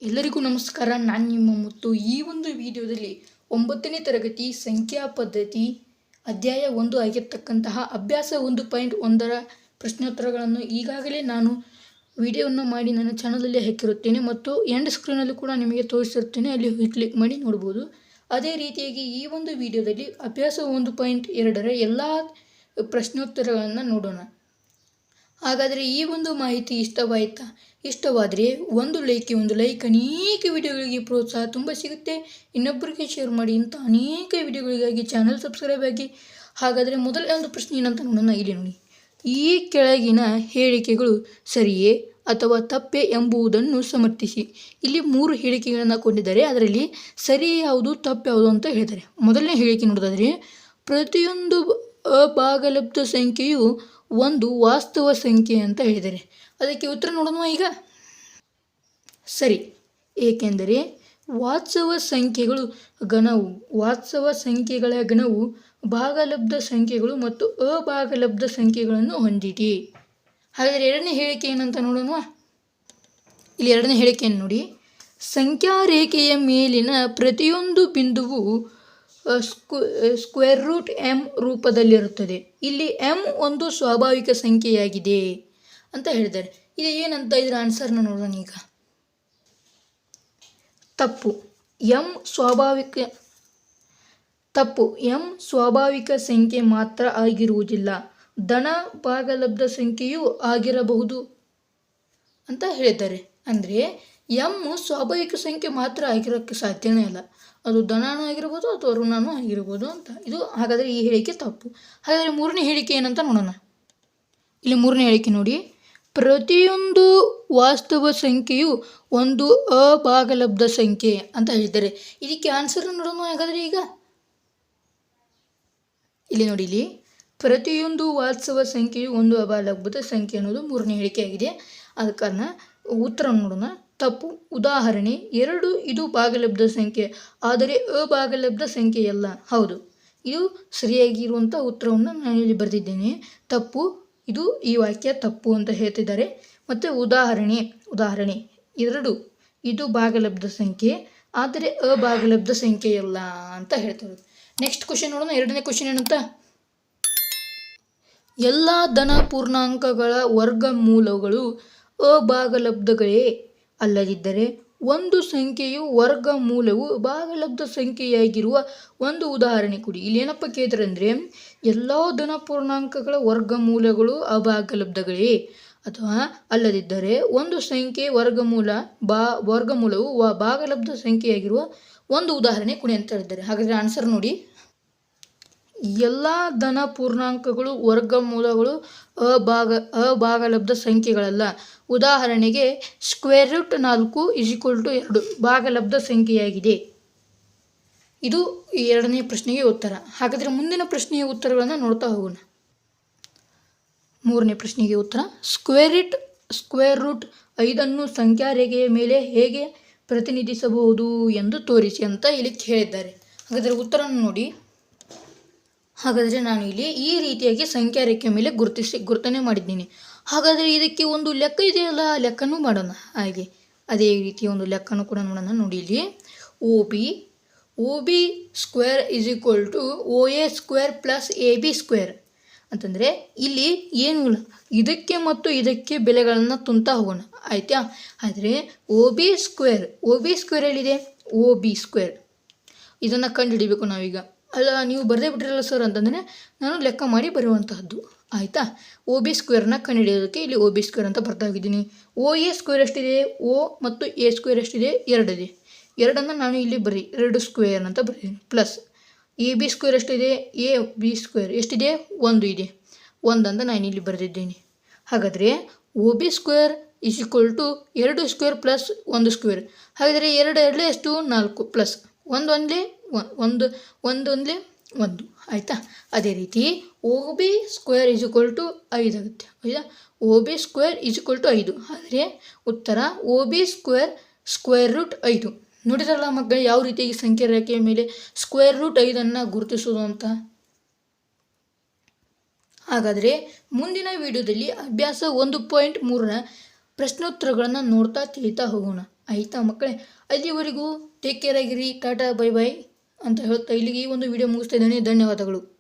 ಎಲ್ಲರಿಗೂ ನಮಸ್ಕಾರ. ನಾನು ನಿಮ್ಮ ಮುತ್ತು. ಈ ಒಂದು ವಿಡಿಯೋದಲ್ಲಿ 9ನೇ ತರಗತಿ ಸಂಖ್ಯಾ ಪದ್ಧತಿ ಅಧ್ಯಾಯ 1 ಆಗಿರ್ತಕ್ಕಂತಹ ಅಭ್ಯಾಸ 1.1ರ ಪ್ರಶ್ನೋತ್ತರಗಳನ್ನು ಈಗಾಗಲೇ ನಾನು ವಿಡಿಯೋವನ್ನು ಮಾಡಿ ನನ್ನ ಚಾನಲಲ್ಲಿ ಹಾಕಿರುತ್ತೇನೆ ಮತ್ತು ಎಂಡ್ ಸ್ಕ್ರೀನಲ್ಲಿ ಕೂಡ ನಿಮಗೆ ತೋರಿಸಿರುತ್ತೇನೆ. ಅಲ್ಲಿ ಕ್ಲಿಕ್ ಮಾಡಿ ನೋಡ್ಬೋದು. ಅದೇ ರೀತಿಯಾಗಿ ಈ ಒಂದು ವಿಡಿಯೋದಲ್ಲಿ ಅಭ್ಯಾಸ 1.2ರ ಎಲ್ಲ ಪ್ರಶ್ನೋತ್ತರಗಳನ್ನು ನೋಡೋಣ. ಹಾಗಾದರೆ ಈ ಒಂದು ಮಾಹಿತಿ ಇಷ್ಟವಾದರೆ ಒಂದು ಲೈಕ್ ಅನೇಕ ವಿಡಿಯೋಗಳಿಗೆ ಪ್ರೋತ್ಸಾಹ ತುಂಬ ಸಿಗುತ್ತೆ. ಇನ್ನೊಬ್ಬರಿಗೆ ಶೇರ್ ಮಾಡಿ. ಇಂಥ ಅನೇಕ ವಿಡಿಯೋಗಳಿಗಾಗಿ ಚಾನಲ್ ಸಬ್ಸ್ಕ್ರೈಬ್ ಆಗಿ. ಹಾಗಾದರೆ ಮೊದಲ ಒಂದು ಪ್ರಶ್ನೆ ಏನಂತ ನೋಡೋಣ. ಇಲ್ಲಿ ನೋಡಿ, ಈ ಕೆಳಗಿನ ಹೇಳಿಕೆಗಳು ಸರಿಯೇ ಅಥವಾ ತಪ್ಪೇ ಎಂಬುದನ್ನು ಸಮರ್ಥಿಸಿ. ಇಲ್ಲಿ 3 ಹೇಳಿಕೆಗಳನ್ನು ಕೊಟ್ಟಿದ್ದಾರೆ. ಅದರಲ್ಲಿ ಸರಿ ಯಾವುದು ತಪ್ಪು ಯಾವುದು ಅಂತ ಹೇಳಿದ್ದಾರೆ. ಮೊದಲನೇ ಹೇಳಿಕೆ ನೋಡೋದಾದರೆ, ಪ್ರತಿಯೊಂದು ಅಭಾಗಲಬ್ಧ ಸಂಖ್ಯೆಯು ಒಂದು ವಾಸ್ತವ ಸಂಖ್ಯೆ ಅಂತ ಹೇಳಿದ್ದಾರೆ. ಅದಕ್ಕೆ ಉತ್ತರ ನೋಡೋಣ ಈಗ. ಸರಿ, ಏಕೆಂದರೆ ವಾಸ್ತವ ಸಂಖ್ಯೆಗಳ ಗಣವು ಭಾಗಲಬ್ಧ ಸಂಖ್ಯೆಗಳು ಮತ್ತು ಅಭಾಗಲಬ್ಧ ಸಂಖ್ಯೆಗಳನ್ನು ಹೊಂದಿದೆ. ಹಾಗಾದರೆ ಎರಡನೇ ಹೇಳಿಕೆ ಏನಂತ ನೋಡೋಣ. ಇಲ್ಲಿ ಎರಡನೇ ಹೇಳಿಕೆಯನ್ನು ನೋಡಿ. ಸಂಖ್ಯಾ ರೇಖೆಯ ಮೇಲಿನ ಪ್ರತಿಯೊಂದು ಬಿಂದುವು ಸ್ಕ್ವೇರ್ ರೂಟ್ m ರೂಪದಲ್ಲಿರುತ್ತದೆ. ಇಲ್ಲಿ m ಒಂದು ಸ್ವಾಭಾವಿಕ ಸಂಖ್ಯೆಯಾಗಿದೆ ಅಂತ ಹೇಳಿದ್ದಾರೆ. ಇದು ಏನಂತ ಇದರ ಆನ್ಸರ್ನ ನೋಡೋಣ ಈಗ. ತಪ್ಪು. m ಸ್ವಾಭಾವಿಕ ಸಂಖ್ಯೆ ಮಾತ್ರ ಆಗಿರುವುದಿಲ್ಲ, ಧನ ಭಾಗಲಬ್ಧ ಸಂಖ್ಯೆಯೂ ಆಗಿರಬಹುದು ಅಂತ ಹೇಳಿದ್ದಾರೆ. ಅಂದರೆ m ಸ್ವಾಭಾವಿಕ ಸಂಖ್ಯೆ ಮಾತ್ರ ಆಗಿರೋಕ್ಕೆ ಸಾಧ್ಯನೇ ಇಲ್ಲ, ಅದು ಧನಾನೂ ಆಗಿರ್ಬೋದು ಅಥವಾ ಋಣನೂ ಆಗಿರ್ಬೋದು ಅಂತ. ಇದು ಹಾಗಾದರೆ ಈ ಹೇಳಿಕೆ ತಪ್ಪು. ಹಾಗಾದರೆ ಮೂರನೇ ಹೇಳಿಕೆ ಏನಂತ ನೋಡೋಣ. ಇಲ್ಲಿ ಮೂರನೇ ಹೇಳಿಕೆ ನೋಡಿ. ಪ್ರತಿಯೊಂದು ವಾಸ್ತವ ಸಂಖ್ಯೆಯು ಒಂದು ಅಭಾಗಲಬ್ಧ ಸಂಖ್ಯೆ ಅಂತ ಹೇಳಿದ್ದಾರೆ. ಇದಕ್ಕೆ ಆನ್ಸರ್ ನೋಡೋಣ ಹಾಗಾದರೆ ಈಗ. ಇಲ್ಲಿ ನೋಡಿ, ಇಲ್ಲಿ ಪ್ರತಿಯೊಂದು ವಾಸ್ತವ ಸಂಖ್ಯೆಯು ಒಂದು ಅಭಾಗಲಬ್ಧ ಸಂಖ್ಯೆ ಅನ್ನೋದು ಮೂರನೇ ಹೇಳಿಕೆ ಆಗಿದೆ. ಆದ ಕಾರಣ ಉತ್ತರ ನೋಡೋಣ. ತಪ್ಪು. ಉದಾಹರಣೆ 2 ಇದು ಭಾಗಲಬ್ಧ ಸಂಖ್ಯೆ ಆದರೆ ಅಭಾಗಲಬ್ಧ ಸಂಖ್ಯೆಯಲ್ಲ. ಹೌದು, ಇದು ಸರಿಯಾಗಿರುವಂಥ ಉತ್ತರವನ್ನು ನಾನು ಇಲ್ಲಿ ಬರೆದಿದ್ದೇನೆ. ತಪ್ಪು. ಇದು ಈ ವಾಕ್ಯ ತಪ್ಪು ಅಂತ ಹೇಳ್ತಿದ್ದಾರೆ. ಮತ್ತು ಉದಾಹರಣೆ 2 ಇದು ಭಾಗಲಬ್ಧ ಸಂಖ್ಯೆ ಆದರೆ ಅಭಾಗಲಬ್ಧ ಸಂಖ್ಯೆಯಲ್ಲ ಅಂತ ಹೇಳ್ತಾರೆ. ನೆಕ್ಸ್ಟ್ ಕ್ವಶನ್ ನೋಡೋಣ. ಎರಡನೇ ಕ್ವಶನ್ ಏನಂತ. ಎಲ್ಲ ಧನ ಪೂರ್ಣಾಂಕಗಳ ವರ್ಗಮೂಲಗಳು ಅಭಾಗಲಬ್ಧಗಳೇ ಅಲ್ಲದಿದ್ದರೆ ಒಂದು ಸಂಖ್ಯೆಯು ವರ್ಗಮೂಲವು ಭಾಗಲಬ್ಧ ಸಂಖ್ಯೆಯಾಗಿರುವ ಒಂದು ಉದಾಹರಣೆ ಕೊಡಿ. ಇಲ್ಲಿ ಏನಪ್ಪ ಕೇಳ್ತಾರೆ ಅಂದರೆ, ಎಲ್ಲ ಧನ ಪೂರ್ಣಾಂಕಗಳ ವರ್ಗಮೂಲಗಳು ಅಭಾಗಲಬ್ಧಗಳೇ ಅಥವಾ ಅಲ್ಲದಿದ್ದರೆ ಒಂದು ಸಂಖ್ಯೆ ವರ್ಗಮೂಲವು ಭಾಗಲಬ್ಧ ಸಂಖ್ಯೆಯಾಗಿರುವ ಒಂದು ಉದಾಹರಣೆ ಕೊಡಿ ಅಂತ ಹೇಳಿದ್ದಾರೆ. ಹಾಗಾದರೆ ಆನ್ಸರ್ ನೋಡಿ. ಎಲ್ಲ ಧನ ಪೂರ್ಣಾಂಕಗಳು ವರ್ಗಮೂಲಗಳು ಅಭಾಗಲಬ್ಧ ಸಂಖ್ಯೆಗಳಲ್ಲ. ಉದಾಹರಣೆಗೆ ಸ್ಕ್ವೇರ್ ರೂಟ್ 4 = 2 ಭಾಗಲಬ್ಧ ಸಂಖ್ಯೆಯಾಗಿದೆ. ಇದು ಎರಡನೇ ಪ್ರಶ್ನೆಗೆ ಉತ್ತರ. ಹಾಗಾದರೆ ಮುಂದಿನ ಪ್ರಶ್ನೆಯ ಉತ್ತರಗಳನ್ನು ನೋಡ್ತಾ ಹೋಗೋಣ. ಮೂರನೇ ಪ್ರಶ್ನೆಗೆ ಉತ್ತರ. ಸ್ಕ್ವೇರ್ ರೂಟ್ 5 ಸಂಖ್ಯಾ ರೇಖೆಯ ಮೇಲೆ ಹೇಗೆ ಪ್ರತಿನಿಧಿಸಬಹುದು ಎಂದು ತೋರಿಸಿ ಅಂತ ಇಲ್ಲಿ ಹೇಳಿದ್ದಾರೆ. ಹಾಗಾದರೆ ಉತ್ತರ ನೋಡಿ. ಹಾಗಾದರೆ ನಾನು ಇಲ್ಲಿ ಈ ರೀತಿಯಾಗಿ ಸಂಖ್ಯಾ ರೇಖೆಯ ಮೇಲೆ ಗುರುತನೆ ಮಾಡಿದ್ದೀನಿ. ಹಾಗಾದರೆ ಇದಕ್ಕೆ ಒಂದು ಲೆಕ್ಕ ಇದೆಯಲ್ಲ, ಲೆಕ್ಕನೂ ಮಾಡೋಣ. ಹಾಗೆ ಅದೇ ರೀತಿಯ ಒಂದು ಲೆಕ್ಕನೂ ಕೂಡ ನೋಡೋಣ. ನೋಡಿ, ಇಲ್ಲಿ OB square = OA square plus AB square ಅಂತಂದರೆ ಇಲ್ಲಿ ಏನೂ ಇಲ್ಲ, ಇದಕ್ಕೆ ಮತ್ತು ಇದಕ್ಕೆ ಬೆಲೆಗಳನ್ನು ತುಂಬ್ತಾ ಹೋಗೋಣ. ಆಯಿತಾ. ಆದರೆ OB ಸ್ಕ್ವೇರ್ ಎಲ್ಲಿದೆ? OB ಸ್ಕ್ವೇರ್ ಇದನ್ನು ಕಂಡುಹಿಡಿಬೇಕು ನಾವೀಗ. ಅಲ್ಲ, ನೀವು ಬರೆದೇ ಬಿಟ್ಟಿರಲ್ಲ ಸರ್ ಅಂತಂದರೆ ನಾನು ಲೆಕ್ಕ ಮಾಡಿ ಬರೆಯುವಂತಹದ್ದು. ಆಯಿತಾ. OB ಸ್ಕ್ವೇರ್ನ ಕಂಡುಹಿಡಿಯೋದಕ್ಕೆ ಇಲ್ಲಿ OB ಸ್ಕ್ವೇರ್ ಅಂತ ಬರ್ತಾ ಹೋಗಿದ್ದೀನಿ. OA ಸ್ಕ್ವೇರ್ ಎಷ್ಟಿದೆ? O ಮತ್ತು A ಸ್ಕ್ವೇರ್ ಎಷ್ಟಿದೆ? 2 ಇದೆ. 2 ನಾನು ಇಲ್ಲಿ 2 ಸ್ಕ್ವೇರ್ ಅಂತ ಬರೀತೀನಿ. ಪ್ಲಸ್ AB ಸ್ಕ್ವೇರ್ ಎಷ್ಟಿದೆ? AB ಸ್ಕ್ವೇರ್ ಎಷ್ಟಿದೆ? 1 ಇದೆ. 1 ಅಂತ ನಾನು ಇಲ್ಲಿ ಬರೆದಿದ್ದೀನಿ. ಹಾಗಾದರೆ OB square = 2 square plus 1 square. ಹಾಗಾದರೆ 2 ಎಷ್ಟು? 4 ಪ್ಲಸ್ 1 ಆಯಿತಾ. ಅದೇ ರೀತಿ OB ಸ್ಕ್ವೇರ್ = 5 ಆಗುತ್ತೆ. ಹೌದಾ. OB square = 5. ಆದರೆ ಉತ್ತರ OB ಸ್ಕ್ವೇರ್ ರೂಟ್ 5. ನೋಡಿರಲ್ಲ ಮಕ್ಕಳು, ಯಾವ ರೀತಿಯಾಗಿ ಸಂಖ್ಯೆ ರೇಖೆಯ ಮೇಲೆ ಸ್ಕ್ವೇರ್ ರೂಟ್ 5 ಗುರುತಿಸೋದು ಅಂತ. ಹಾಗಾದರೆ ಮುಂದಿನ ವಿಡಿಯೋದಲ್ಲಿ ಅಭ್ಯಾಸ 1.3ರ ಪ್ರಶ್ನೋತ್ತರಗಳನ್ನು ನೋಡ್ತಾ ತಿಳಿತಾ ಹೋಗೋಣ. ಆಯಿತಾ ಮಕ್ಕಳೇ? ಅಲ್ಲಿವರೆಗೂ ಟೇಕ್ ಕೇರ್ ಆಗಿರಿ. ಟಾಟಾ ಬೈ ಬೈ ಅಂತ ಹೇಳ್ತಾ ಇಲ್ಲಿಗೆ ಈ ಒಂದು ವಿಡಿಯೋ ಮುಗಿಸ್ತಾ ಇದ್ದೇನೆ. ಧನ್ಯವಾದಗಳು.